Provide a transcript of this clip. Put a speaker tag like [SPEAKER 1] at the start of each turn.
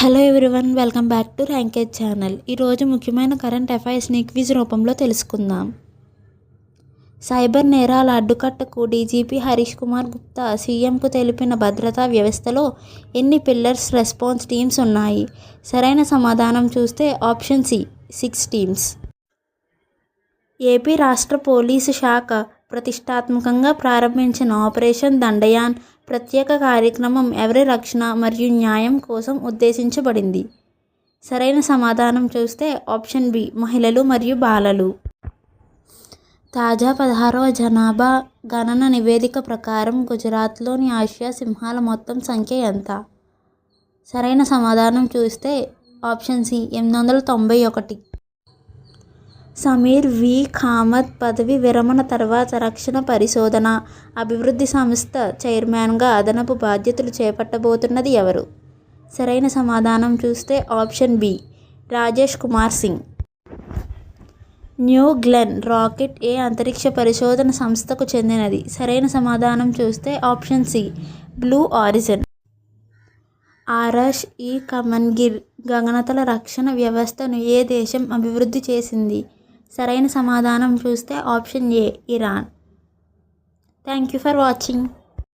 [SPEAKER 1] Hello everyone, welcome back to Rankage channel. ఈరోజు ముఖ్యమైన current అఫైర్స్ని క్విజ్ రూపంలో తెలుసుకుందాం. సైబర్ నేరాల అడ్డుకట్టకు డీజీపీ హరీష్ కుమార్ గుప్తా సీఎంకు తెలిపిన భద్రతా వ్యవస్థలో ఎన్ని పిల్లర్స్ రెస్పాన్స్ టీమ్స్ ఉన్నాయి? సరైన సమాధానం చూస్తే ఆప్షన్ సి 6 టీమ్స్. ఏపీ రాష్ట్ర పోలీసు శాఖ ప్రతిష్టాత్మకంగా ప్రారంభించిన ఆపరేషన్ దండయాన్ ప్రత్యేక కార్యక్రమం ఎవరి రక్షణ మరియు న్యాయం కోసం ఉద్దేశించబడింది? సరైన సమాధానం చూస్తే ఆప్షన్ బి మహిళలు మరియు బాలలు. తాజా 16వ జనాభా గణన నివేదిక ప్రకారం గుజరాత్లోని ఆసియా సింహాల మొత్తం సంఖ్య ఎంత? సరైన సమాధానం చూస్తే ఆప్షన్ సి 891. సమీర్ వి కామత్ పదవి విరమణ తర్వాత రక్షణ పరిశోధన, అభివృద్ధి సంస్థ చైర్మన్గా అదనపు బాధ్యతలు చేపట్టబోతున్నది ఎవరు? సరైన సమాధానం చూస్తే option B Rajesh Kumar Singh. New Glenn rocket ఏ అంతరిక్ష పరిశోధన సంస్థకు చెందినది? సరైన సమాధానం చూస్తే option C Blue Origin. RS E కమన్గిర్ గగనతల రక్షణ వ్యవస్థను ఏ దేశం అభివృద్ధి చేసింది? సరైన సమాధానం చూస్తే option A Iran. Thank you for watching.